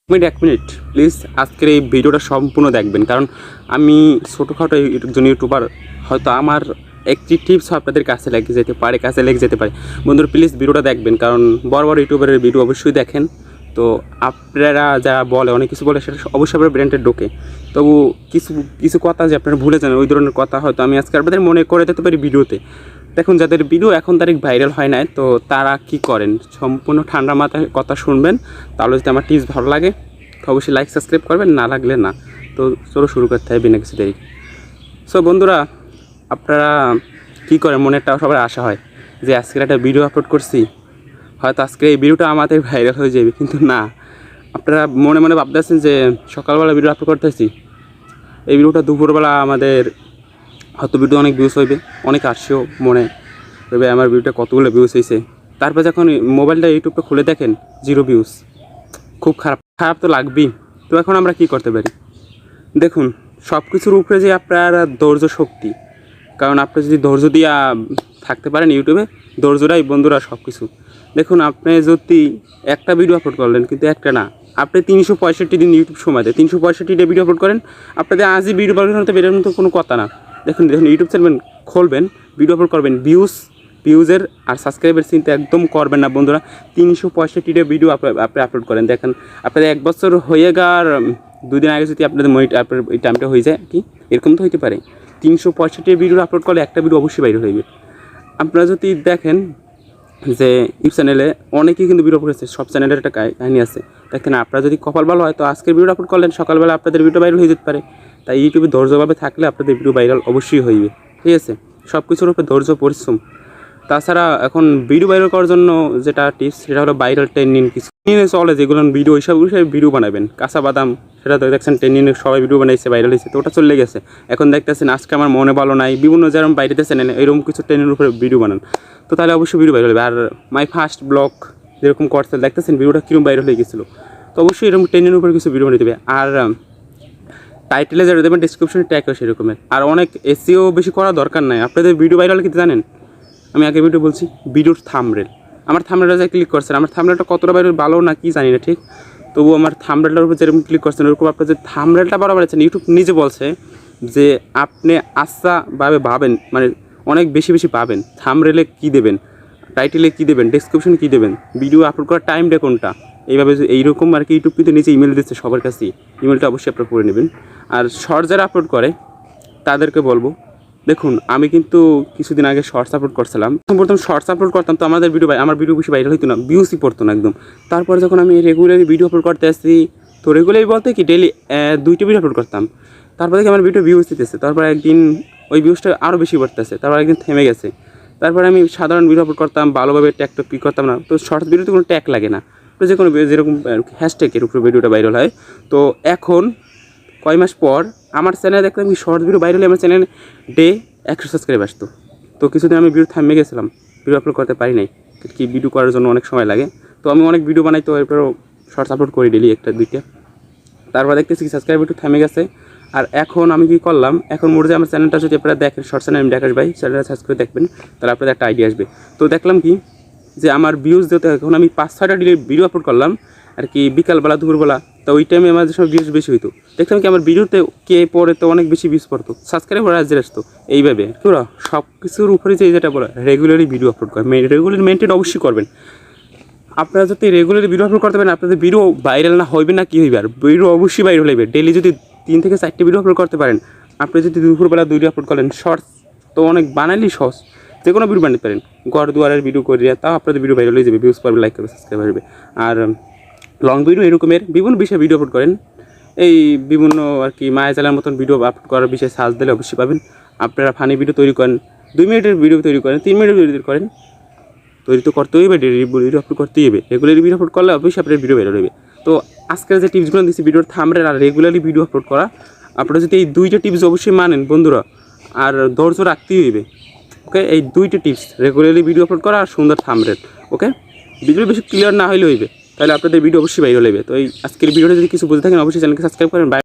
এক minute please আজকের এই ভিডিওটা সম্পূর্ণ দেখবেন, কারণ আমি ছোটোখাটো একজন ইউটিউবার, হয়তো আমার একটি টিপস আপনাদের কাছে লেগে যেতে পারে। বন্ধুরা প্লিজ ভিডিওটা দেখবেন, কারণ বড় বড় ইউটিউবারের ভিডিও অবশ্যই দেখেন। তো আপনারা যারা বলে অনেক কিছু বলে সেটা অবশ্যই আপনার ব্রেনটা ঢোকে, তবু কিছু কিছু কথা যে আপনারা ভুলে যান, ওই ধরনের কথা হয়তো আমি আজকে আপনাদের মনে করে দিতে পারি ভিডিওতে। দেখুন, যাদের ভিডিও এখন তারিখ ভাইরাল হয় নাই, তো তারা কি করেন, সম্পূর্ণ ঠান্ডা মাথায় কথা শুনবেন। তাহলে যদি আমার টিপস ভালো লাগে তো অবশ্যই লাইক সাবস্ক্রাইব করবেন, না লাগলে না। তো চলো শুরু করতে হবে বিনা কিছু দেরি। সো বন্ধুরা, আপনারা কী করেন, মনে একটা সবার আশা হয় যে আজকের একটা ভিডিও আপলোড করছি, হয়তো আজকে এই ভিডিওটা আমাদের ভাইরাল হয়ে যাবে, কিন্তু না। আপনারা মনে মনে ভাবতেছেন যে সকালবেলা ভিডিও আপলোড করতেছি, এই ভিডিওটা দুপুরবেলা আমাদের হয়তো ভিডিও অনেক ভিউজ হইবে, অনেক আসছেও মনে হইবে আমার ভিডিওটা কতগুলো ভিউজ হয়েছে। তারপর যখন মোবাইলটা ইউটিউবটা খুলে দেখেন 0 ভিউজ, খুব খারাপ তো লাগবেই। তো এখন আমরা কি করতে পারি? দেখুন, সব কিছুর উপরে যে আপনার ধৈর্য শক্তি, কারণ আপনি যদি ধৈর্য দিয়ে থাকতে পারেন ইউটিউবে, ধৈর্যটাই বন্ধুরা সব কিছু। দেখুন, আপনি যদি একটা ভিডিও আপলোড করলেন, কিন্তু একটা না, আপনি 365 দিন ইউটিউব সময় দেয় 365 ভিডিও আপলোড করেন, আপনাদের আজই ভিডিও আপলোড করতে বেরোর মতো কোনো কথা না। দেখুন ইউটিউব চ্যানেল খুলবেন, ভিডিও আপলোড করবেন, ভিউজের আর সাবস্ক্রাইবের চিন্তা একদম করবেন না বন্ধুরা। 365 ভিডিও আপনি আপলোড করেন, দেখেন আপনাদের 1 বছর হয়ে গেল, 2 দিন আগে যদি আপনাদের আপনার এই টাইমটা হয়ে যায়, কি এরকম তো হইতে পারে। 365 ভিডিও আপলোড করলে একটা ভিডিও অবশ্যই বাইরে হইবে। আপনারা যদি দেখেন যে ইউটিউব চ্যানেলে অনেকেই কিন্তু ভিডিও আপলোড করছে, সব চ্যানেলের একটা কাহিনী আছে। দেখেন, আপনারা যদি কপাল ভালো হয় তো আজকের ভিডিও আপলোড করলেন, সকালবেলা আপনাদের ভিডিও ভাইরাল হয়ে যেতে পারে। তাই ইউটিউবে ধৈর্যভাবে থাকলে আপনাদের ভিডিও ভাইরাল অবশ্যই হইবে, ঠিক আছে? সব কিছুর উপরে ধৈর্য, পরিশ্রম। তাছাড়া এখন ভিডিও ভাইরাল করার জন্য যেটা টিপস, সেটা হলো ভাইরাল টেকনিক। কিছু নিয়ে চলে যেগুলো ভিডিও, ওইসব ভিডিও বানাবেন। কাঁচা বাদাম, সেটা তো দেখছেন টেকনিক সবাই ভিডিও বানাইছে, ভাইরাল হয়েছে, তো ওটা চলে গেছে। এখন দেখতেছেন আজকে আমার মনে ভালো নাই, বিভিন্ন যেরকম বাইরেতে চ্যানেল এরকম কিছু টেকনিকের উপরে ভিডিও বানান, তো তাহলে অবশ্যই ভিডিও ভাইরাল হবে। আর মাই ফার্স্ট ব্লগ যেরকম করতে দেখতেছেন ভিডিওটা কীরকম ভাইরাল হয়ে গেছিলো, তো অবশ্যই এরকম টেকনিকের উপরে কিছু ভিডিও বানিয়ে দেবে। আর টাইটেলে যেটা দেবেন, ডিসক্রিপশনে ট্যাগও সেরকমের। আর অনেক এসইও বেশি করা দরকার নাই। আপনাদের ভিডিও ভাইরাল কিন্তু জানেন, আমি আগে ভিডিও বলছি, ভিডিওর থাম্বনেল। আমার থাম্বনেলটা যা ক্লিক করছেন, আমার থাম্বনেলটা কতটা বাইরে ভালো না কি জানি না ঠিক, তবু আমার থাম্বনেলটার উপর যেরকম ক্লিক করছেন ওরকম আপনার যে থাম্বনেলটা বরাবর আছেন, ইউটিউব নিজে বলছে যে আপনি আচ্ছাভাবে ভাবেন, মানে অনেক বেশি বেশি পাবেন। থাম্বনেলে কী দেবেন, টাইটেলে কী দেবেন, ডিসক্রিপশনে কী দেবেন, ভিডিও আপলোড করার টাইমটা কোনটা, এইভাবে এইরকম আর কি ইউটিউব কিন্তু নিজে ইমেল দিচ্ছে সবার কাছেই। ইমেলটা অবশ্যই আপনারা পড়ে নেবেন। আর শর্ট যারা আপলোড করে তাদেরকে বলবো, দেখুন আমি কিন্তু কিছুদিন আগে শর্টস আপলোড করছিলাম। প্রথম শর্টস আপলোড করতাম, তো আমার ভিডিও বেশি ভাইরাল হইতো না, ভিউসই পড়তো না একদম। তারপরে যখন আমি রেগুলারলি ভিডিও আপলোড করতে আসছি, তো রেগুলারলি বলতে কি ডেলি 2টা ভিডিও আপলোড করতাম, তারপরে দেখি আমার ভিডিও ভিউজ দিতেছে। তারপর একদিন ওই ভিউজটা আরও বেশি বাড়তেছে, তারপর একদিন থেমে গেছে। তারপরে আমি সাধারণ ভিডিও আপলোড করতাম, ভালোভাবে ট্যাগ পিক করতাম না। তো শর্টস ভিডিওতে কোনো ট্যাগ লাগে না, তো যে কোনো যেরকম হ্যাশট্যাগের উপরে ভিডিওটা ভাইরাল হয়। তো এখন কয় মাস পর আমার চ্যানেলে দেখলাম কি শর্টস ভিডিও ভাইরাল হলে আমার চ্যানেলে ডে 100 সাবস্ক্রাইব আসতো। তো কিছুদিন আমি ভিডিও থামিয়ে গেছিলাম, ভিডিও আপলোড করতে পারি নাই, কি ভিডিও করার জন্য অনেক সময় লাগে। তো আমি অনেক ভিডিও বানাই, তো এরপরও শর্টস আপলোড করি ডেলি 1-2টা। তারপর দেখতেছি কি সাবস্ক্রাইব একটু থেমে গেছে। আর এখন আমি কি করলাম, এখন মোট যে আমার চ্যানেলটা যদি আপনারা দেখেন, শর্ট চ্যানেল আমি দেখাস ভাই, চ্যানেলটা সার্চ করে দেখবেন, তাহলে আপনাদের একটা আইডিয়া আসবে। তো দেখলাম কি যে আমার ভিউজ দিতে এখন আমি 5-6টা ভিডিও আপলোড করলাম আর কি, বিকালবেলা দুপুরবেলা, তো ওই টাইমে আমার যেসব ভিউজ বেশি হইতো, দেখলাম কি আমার ভিডিওতে কে পরে তো অনেক বেশি ভিউজ পড়তো, সাবস্ক্রাইবার আসতে আসতো। এইভাবে পুরো সব কিছুর উপরে যে যেটা বলে রেগুলারলি ভিডিও আপলোড করেন, রেগুলার মেনটেন অবশ্যই করবেন। আপনারা যদি রেগুলারলি ভিডিও আপলোড করতে পারেন, আপনাদের ভিডিও ভাইরাল না হইবে না কি হইবে, আর ভিডিও অবশ্যই ভাইরাল হইবে। ডেলি যদি 3 থেকে 4টে ভিডিও আপলোড করতে পারেন, আপনি যদি দুপুরবেলা 2 ভিডিও আপলোড করেন, শর্টস তো অনেক বানাইলেই সহজ, যে কোনো ভিডিও বানাতে পারেন, ঘর দুয়ারের ভিডিও করিয়া, তাও আপনাদের ভিডিও ভাইরাল হয়ে যাবে, ভিউজ পাবে, লাইক করবে, সাবস্ক্রাইব আসবে। আর লং ভিডিও এরকমের বিভিন্ন বিষয়ে ভিডিও আপলোড করেন, এই বিভিন্ন আর কি মায়া জালার মতন ভিডিও আপলোড করার বিষয়ে সার্চ দিলে অবশ্যই পাবেন। আপনারা ফানি ভিডিও তৈরি করেন, 2 মিনিটের ভিডিও তৈরি করেন, 3 মিনিটের ভিডিও করেন, তৈরি তো করতেই হবে, ডেলি ভিডিও আপলোড করতেই হবে। রেগুলারলি ভিডিও আপলোড করলে অবশ্যই আপনার ভিডিও বেরো হবে। তো আজকের যে টিপসগুলো দিচ্ছি ভিডিওর থাম্বনেল আর রেগুলারলি ভিডিও আপলোড করা, আপনারা যদি এই 2টা টিপস অবশ্যই মানেন বন্ধুরা, আর ধৈর্য রাখতেই হইবে, ওকে? এই 2টা টিপস, রেগুলারলি ভিডিও আপলোড করা আর সুন্দর থাম্বনেল, ওকে? ভিডিও বেশি ক্লিয়ার না হইলে হইবে, তাহলে আপনাদের ভিডিও অবশ্যই ভাইরাল হবে। তো এই আজকের ভিডিওটা যদি কিছু বুঝে থাকেন অবশ্যই চ্যানেলকে সাবস্ক্রাইব করেন।